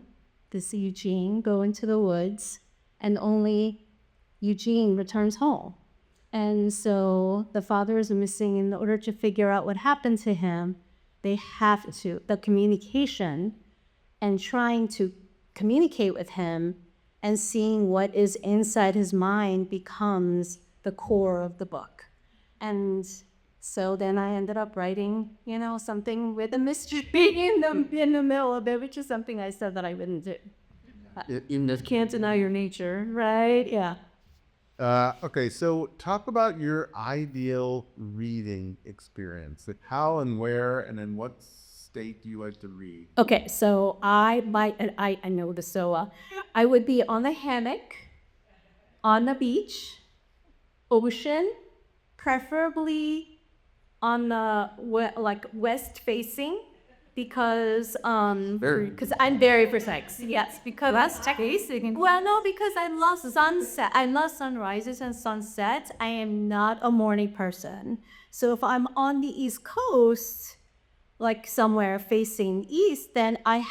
this Eugene, go into the woods, and only Eugene returns home. And so the father is missing. In order to figure out what happened to him, the communication and trying to communicate with him and seeing what is inside his mind becomes the core of the book. And so then I ended up writing, something with a mystery in the middle of it, which is something I said that I wouldn't do. Can't deny your nature, right? Yeah. Okay, so talk about your ideal reading experience. Like how and where and in what state do you like to read? Okay, so I know this, so I would be on the hammock, on the beach, ocean, preferably on the west facing, because I'm very precise. Yes, because West facing. well, no, because I love sunset. I love sunrises and sunsets. I am not a morning person. So if I'm on the East Coast, like somewhere facing east, then I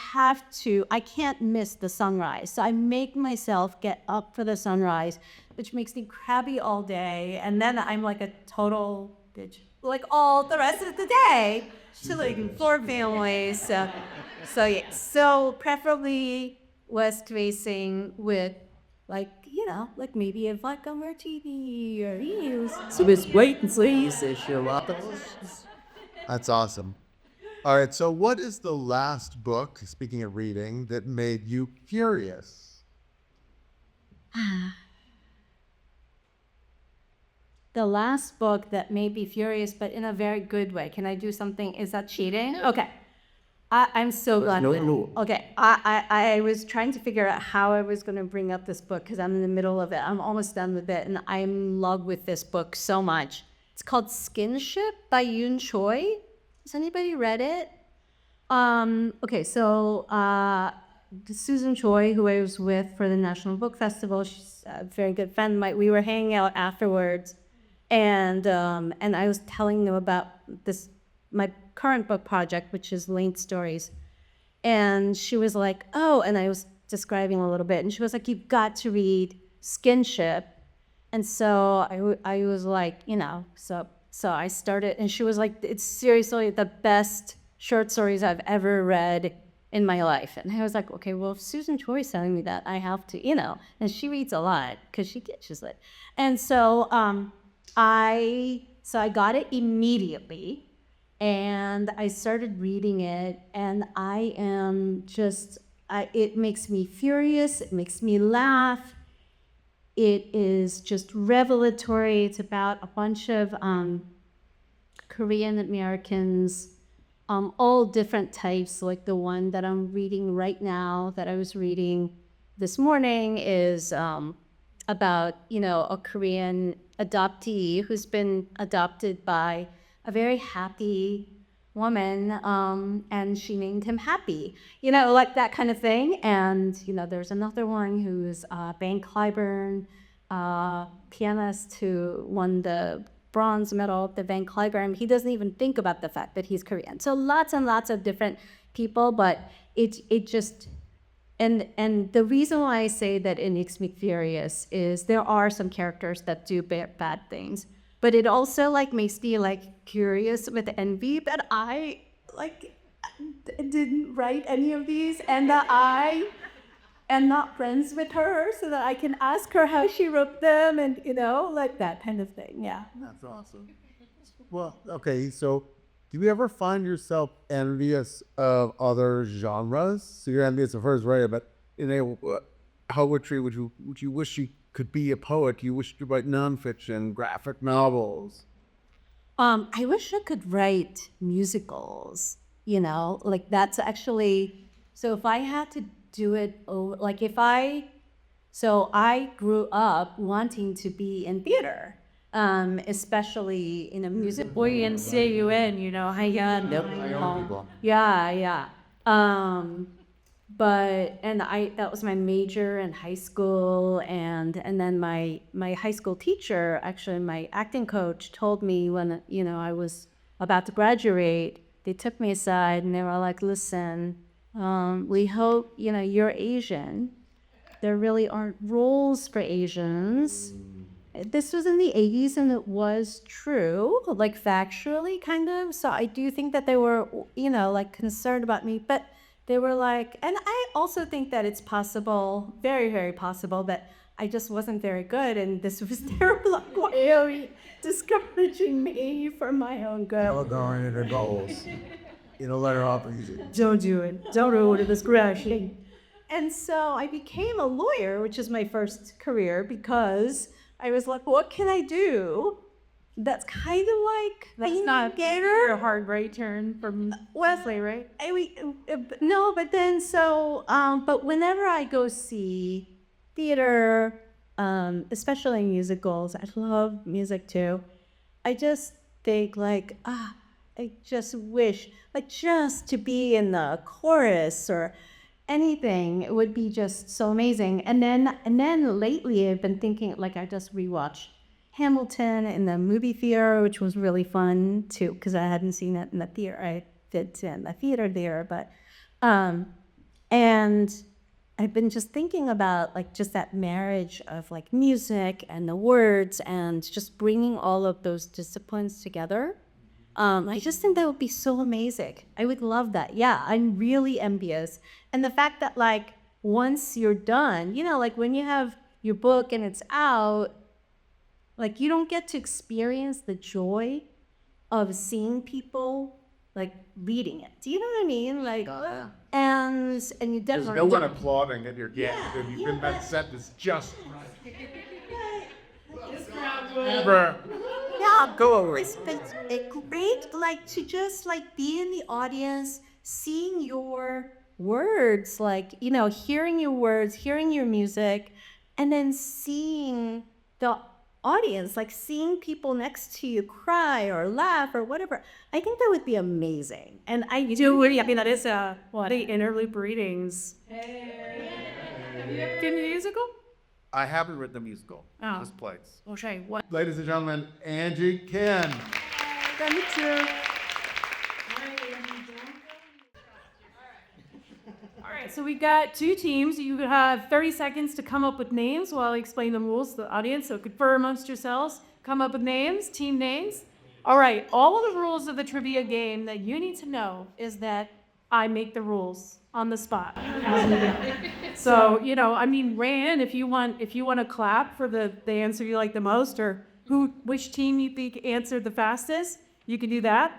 can't miss the sunrise. So I make myself get up for the sunrise, which makes me crabby all day. And then I'm like a total bitch, like all the rest of the day, chilling for families. So preferably west facing with like, like maybe a vodka martini or so just wait and see, says Sherlock. That's awesome. All right, so what is the last book, speaking of reading, that made you curious? The last book that made me furious, but in a very good way. Can I do something? Is that cheating? Okay. I'm so glad. No. Okay. I was trying to figure out how I was going to bring up this book because I'm in the middle of it. I'm almost done with it, and I'm in love with this book so much. It's called Skinship by Yoon Choi. Has anybody read it? Okay, so Susan Choi, who I was with for the National Book Festival, she's a very good friend of mine. We were hanging out afterwards, and I was telling them about my current book project, which is Linked Stories. And she was like, oh, and I was describing a little bit, and she was like, you've got to read Skinship. And so I was like, so I started, and she was like, it's seriously the best short stories I've ever read in my life. And I was like, okay, well, if Susan Choi is telling me that, I have to, and she reads a lot because she teaches it. And so I got it immediately, and I started reading it, and I am just, it makes me furious, it makes me laugh. It is just revelatory. It's about a bunch of Korean Americans, all different types. Like the one that I'm reading right now, that I was reading this morning, is about, a Korean adoptee who's been adopted by a very happy woman, and she named him Happy, like that kind of thing. And, there's another one who's Ben Clyburn, pianist who won the bronze medal at the Van Cliburn. He doesn't even think about the fact that he's Korean. So lots and lots of different people, but it just, and the reason why I say that it makes me furious is there are some characters that do bad things, but it also makes me curious with envy that I didn't write any of these, and that I am not friends with her, so that I can ask her how she wrote them, and that kind of thing. Yeah. That's awesome. Well, okay, so do you ever find yourself envious of other genres? So you're envious of hers, right? But in poetry, would you wish you could be a poet? You wish to write nonfiction, graphic novels? I wish I could write musicals, that's actually, so if I had to do it, so I grew up wanting to be in theater, especially in a music. Gwydion Suilebhan, yeah. That was my major in high school, and then my high school teacher, actually my acting coach, told me when I was about to graduate, they took me aside and they were like, listen, we hope you're Asian. There really aren't roles for Asians. This was in the 80s, and it was true, factually, kind of. So I do think that they were, concerned about me, but they were and I also think that it's possible, very, very possible, that I just wasn't very good, and this was terrible. Why are you discouraging me for my own good? All going into goals. Let her off easy. Don't do it. Don't ruin this crashing. And so I became a lawyer, which is my first career, because I was like, what can I do? That's kind of That's not a hard right turn from Wesley, right? No, but then but whenever I go see theater, especially musicals, I love music too. I just think I just wish just to be in the chorus or anything. It would be just so amazing. And then lately I've been thinking, I just rewatched Hamilton in the movie theater, which was really fun too, because I hadn't seen it in the theater. I did in the theater there, but and I've been just thinking about just that marriage of music and the words and just bringing all of those disciplines together. I just think that would be so amazing. I would love that. Yeah, I'm really envious. And the fact that once you're done, when you have your book and it's out, like you don't get to experience the joy of seeing people like reading it. Do you know what I mean? Like, and you There's definitely no one applauding at your guest, and you've been that sentence just ever. Yeah, go over it. It's great, like to just like be in the audience, seeing your words, like hearing your words, hearing your music, and then seeing the audience, like seeing people next to you cry or laugh or whatever. I think that would be amazing. And I do really, that is the interloop readings. Have you ever done a musical? I haven't written a musical. Oh. This plays. Okay, what? Ladies and gentlemen, Angie Kim. All right, so we've got two teams. You have 30 seconds to come up with names while I explain the rules to the audience. So confer amongst yourselves, come up with names, team names. All right, all of the rules of the trivia game that you need to know is that I make the rules on the spot. So, Ryan, if you want to clap for the answer you like the most, or which team you think answered the fastest, you can do that.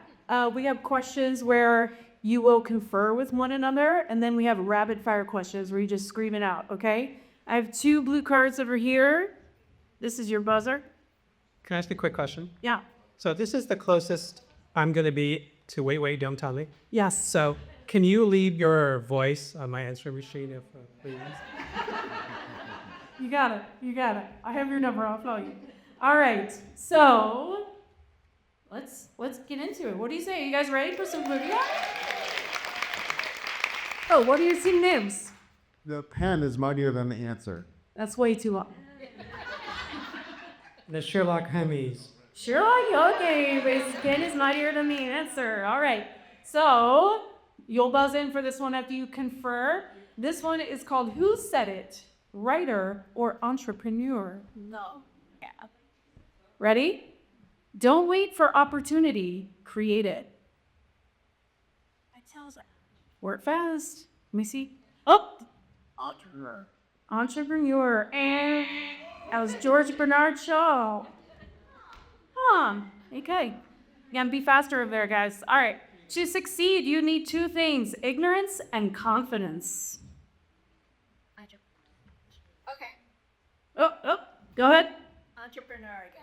We have questions where you will confer with one another, and then we have rapid fire questions where you just scream it out, okay? I have 2 blue cards over here. This is your buzzer. Can I ask a quick question? Yeah. So this is the closest I'm going to be to Wait, Don't Tell Me. Yes. So can you leave your voice on my answering machine, if please? You got it. I have your number. I'll call you. All right. So let's get into it. What do you say? Are you guys ready for some trivia? Oh, what are your team names? The pen is mightier than the answer. That's way too long. The Sherlock Holmes. Sherlock, okay. His pen is mightier than the answer. All right. So you'll buzz in for this one after you confer. This one is called Who Said It? Writer or entrepreneur? No. Yeah. Ready? Don't wait for opportunity, create it. Work fast. Let me see. Oh! Entrepreneur. And that was George Bernard Shaw. Okay. You gotta be faster over there, guys. All right. To succeed, you need 2 things, ignorance and confidence. Okay. Oh, go ahead. Entrepreneur again.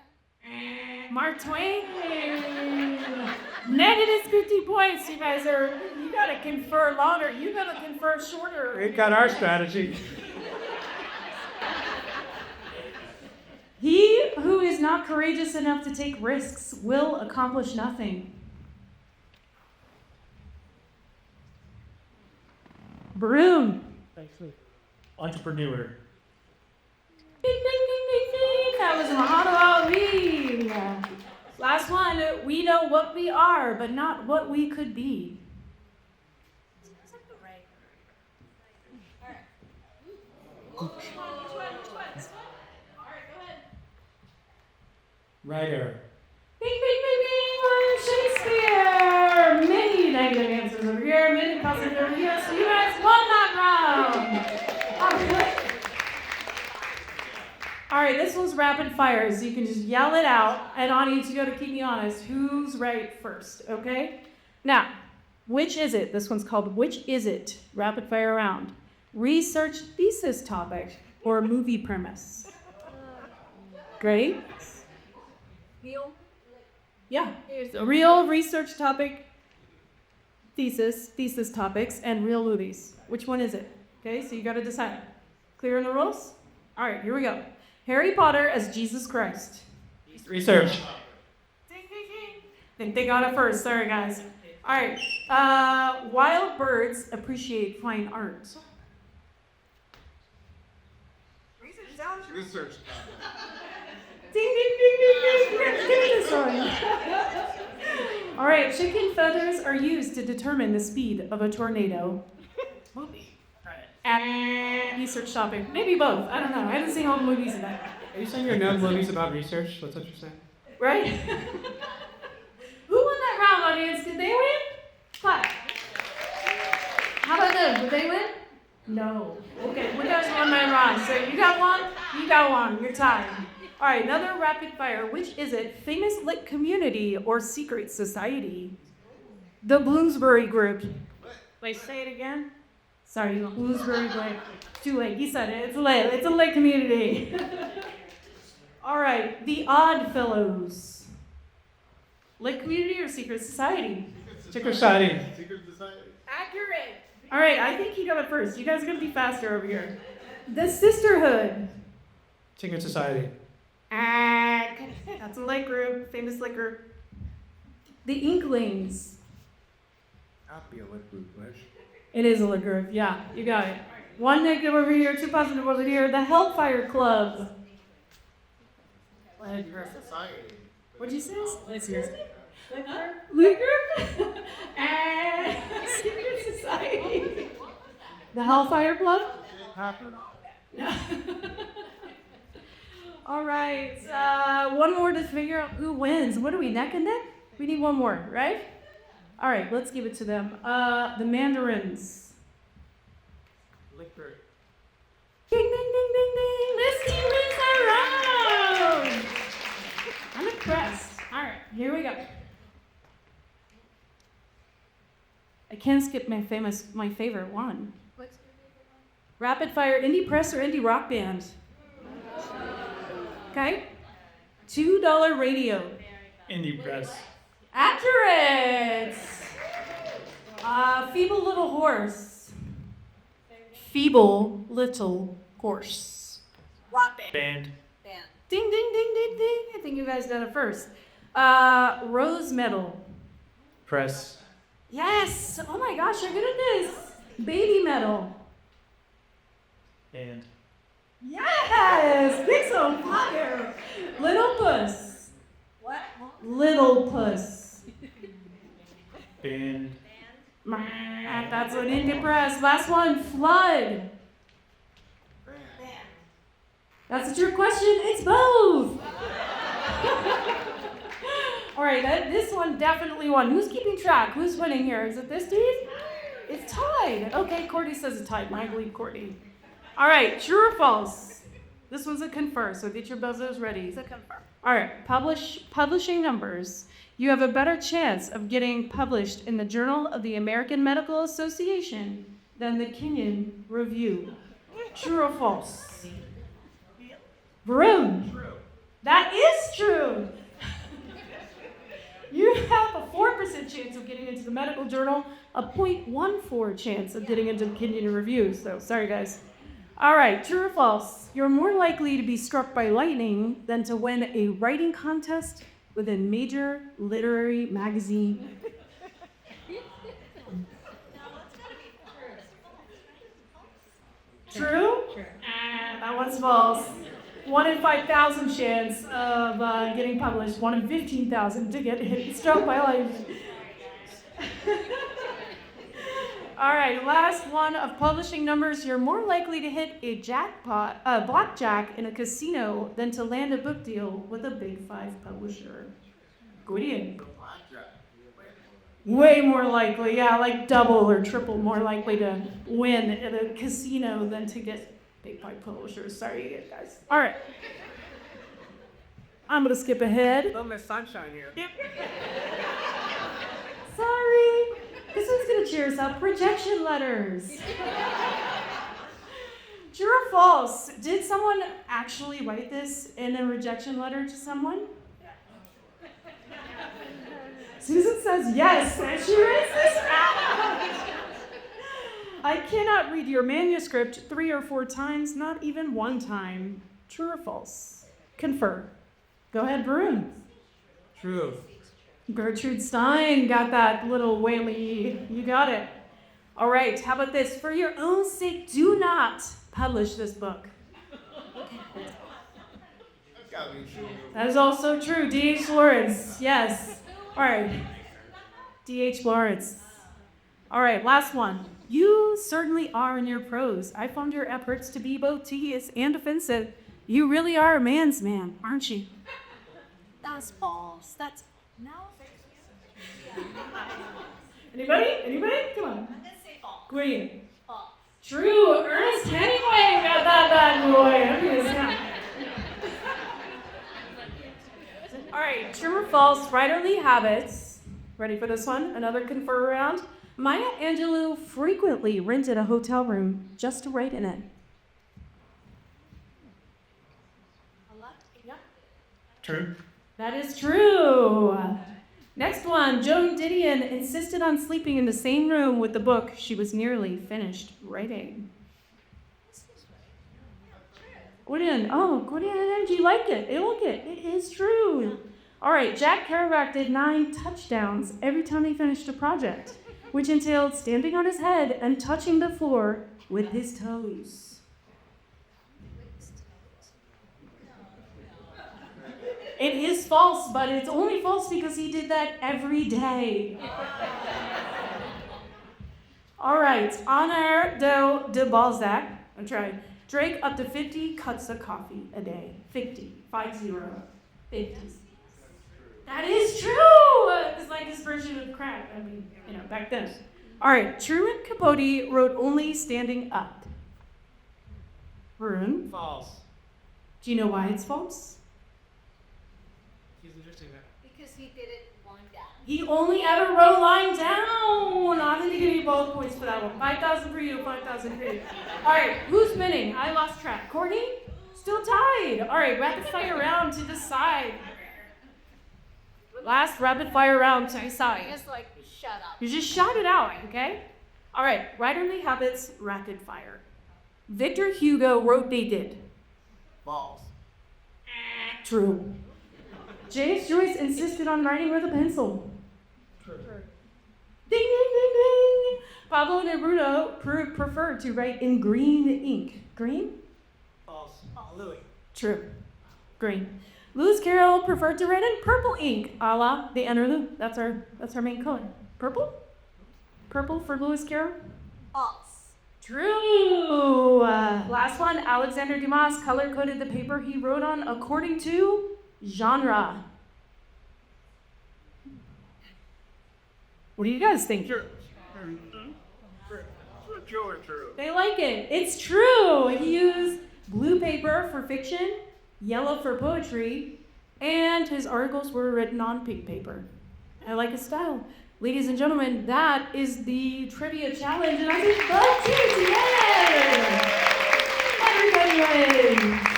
Mark Twain. Negative 50 points. You gotta confer longer. You gotta confer shorter. We got our strategy. He who is not courageous enough to take risks will accomplish nothing. Varun. Entrepreneur. Ding, ding, ding, ding, ding. That was Muhammad Ali. Last one. We know what we are, but not what we could be. Writer. Bing, bing, bing, bing. William Shakespeare. Many negative answers over here, many positive over here. So you guys won that round. All right, this one's rapid fire, so you can just yell it out. And audience, you got to keep me honest. Who's right first, okay? Now, which is it? This one's called Which Is It? Rapid fire round. Research thesis topic or movie premise? Great. Real. Yeah, a real research topic, thesis topics, and real movies. Which one is it? Okay, so you got to decide. Clear on the rules? All right, here we go. Harry Potter as Jesus Christ. Research. Think they got it first. Sorry, guys. All right. Wild birds appreciate fine art. Research. Ding, ding, ding, ding, ding. Give me this one. All right. Chicken feathers are used to determine the speed of a tornado. Movie. Research topic. Maybe both. I don't know. I haven't seen all the movies in that. Are you saying you're known movies about research? What's what you're saying? Right? Who won that round, audience? Did they win? Clap. How about them? Did they win? No. Okay, we guys won that round. So you got one, you You got one. You're tied. All right, another rapid fire. Which is it? Famous lit community or secret society? The Bloomsbury Group. Wait, say it again. Sorry, Bloomsbury Group. Too late. You said it. It's lit. It's a lit community. All right, the Odd Fellows. Lit community or secret society? Secret society. Accurate. All right, I think you got it first. You guys are gonna be faster over here. The Sisterhood. Secret society. That's a lit group, famous lit group. The Inklings. Not be a liquid flesh. It is a lit group. Yeah, you got it. One negative over here, two positive over here. The Hellfire Club. Secret society. What'd you say? Let's hear it. Lit group? Secret society. The Hellfire Club? All right. One more to figure out who wins. What are we, neck and neck? We need one more, right? All right, let's give it to them. The Mandarins. Liquor. Ding, ding, ding, ding, ding. This team wins the round. I'm impressed. All right, here we go. I can't skip my favorite one. Rapid fire, indie press or indie rock band? Okay. $2 radio. Indie press. Accurate. Feeble little horse. Feeble little horse. Rock band. Band. Ding, ding, ding, ding, ding. I think you guys done it first. Rose medal. Press. Yes. Oh my gosh, you're good at this. Baby medal. Band. Yes. Big on fire. Little puss. What? Little puss. Band. That's an indie press. Last one, flood. That's a trick question. It's both. All right, this one definitely won. Who's keeping track? Who's winning here? Is it this dude? It's tied. Okay, Courtney says it's tied. I believe Courtney. All right, true or false? This one's a confer, so get your buzzers ready. It's a confer. All right, publishing numbers. You have a better chance of getting published in the Journal of the American Medical Association than the Kenyon Review. True or false? Varun. True. That is true. You have a 4% chance of getting into the medical journal, a 0.14 chance of getting into the Kenyon Review. So, sorry guys. All right, true or false? You're more likely to be struck by lightning than to win a writing contest with a major literary magazine. True? That one's false. 1 in 5,000 chance of getting published. 1 in 15,000 to get struck by lightning. All right, last one of publishing numbers. You're more likely to hit a blackjack in a casino than to land a book deal with a Big 5 publisher. Gwydion. Way more likely, yeah, like double or triple more likely to win at a casino than to get Big 5 publishers. Sorry, guys. All right. I'm going to skip ahead. Little Miss Sunshine here. Yep. Sorry. This one's going to cheer us up. Projection letters. True or false? Did someone actually write this in a rejection letter to someone? Susan says yes, and she writes this out. I cannot read your manuscript 3 or 4 times, not even 1 time. True or false? Confer. Go ahead, Varun. True. Gertrude Stein got that little whaley. You got it. All right, how about this? For your own sake, do not publish this book. That is also true. D.H. Lawrence, yes. All right. D.H. Lawrence. All right, last one. You certainly are in your prose. I found your efforts to be both tedious and offensive. You really are a man's man, aren't you? That's false. That's no. Anybody? Anybody? Come on. I'm gonna say false. Gwydion. False. True. Ernest Hemingway got that bad boy. All right, true or false, writerly habits. Ready for this one? Another confer round. Maya Angelou frequently rented a hotel room just to write in it. True. That is true. Next one, Joan Didion insisted on sleeping in the same room with the book she was nearly finished writing. Gwydion and Angie liked it. It is true. All right, Jack Kerouac did 9 touchdowns every time he finished a project, which entailed standing on his head and touching the floor with his toes. It is false, but it's only false because he did that every day. All right, Honoré de Balzac. I'm trying. Drank up to 50 cups of coffee a day. 50. 50. That is true! It's like his version of crack. I mean, back then. All right, Truman Capote wrote only standing up. Varun? False. Do you know why it's false? He's interesting there. Because he did it one down. He only ever wrote lying down. I'm going to give you both points for that one. 5,000 for you, 5,000 for you. All right, who's winning? I lost track. Courtney? Still tied. All right, rapid fire round to decide. Last rapid fire round to decide. Just like, shut up. You just shout it out, okay? All right, writerly habits, rapid fire. Victor Hugo wrote they did. False. True. James Joyce insisted on writing with a pencil. True. Ding, ding, ding, ding. Pablo Neruda preferred to write in green ink. Green? False. Louis. True. Green. Lewis Carroll preferred to write in purple ink, a la the interlude. That's our main color. Purple? Purple for Lewis Carroll? False. True. Last one. Alexander Dumas color-coded the paper he wrote on according to genre. What do you guys think? True or true? They like it. It's true. He used blue paper for fiction, yellow for poetry, and his articles were written on pink paper. I like his style. Ladies and gentlemen, that is the trivia challenge, and I think both teams, yay! Everybody wins.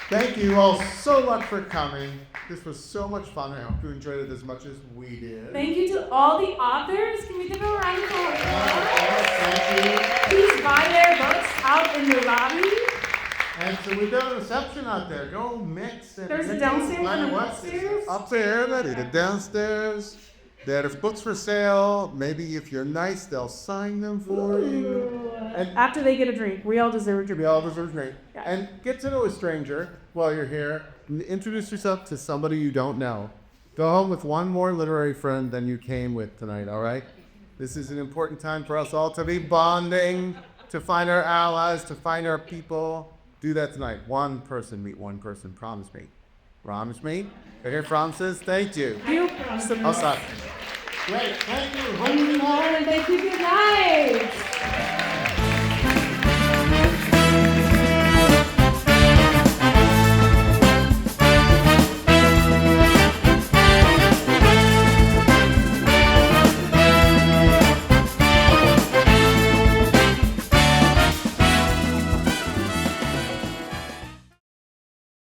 Thank you all so much for coming. This was so much fun. I hope you enjoyed it as much as we did. Thank you to all the authors. Can we give them a round of applause? Thank you. Please buy their books out in the lobby. And so we've got a reception out there. Go mix. And There's a mix downstairs and and an what? upstairs. Upstairs, the downstairs. There's books for sale. Maybe if you're nice, they'll sign them for you. And After they get a drink, we all deserve a drink. we all deserve a drink. Yeah. And get to know a stranger while you're here. Introduce yourself to somebody you don't know. Go home with one more literary friend than you came with tonight, all right? This is an important time for us all to be bonding, to find our allies, to find our people. Do that tonight. One person, meet one person. Promise me. Promise me. I hear promises. Thank you. I'll stop. Great. Thank you. And thank you. Good night.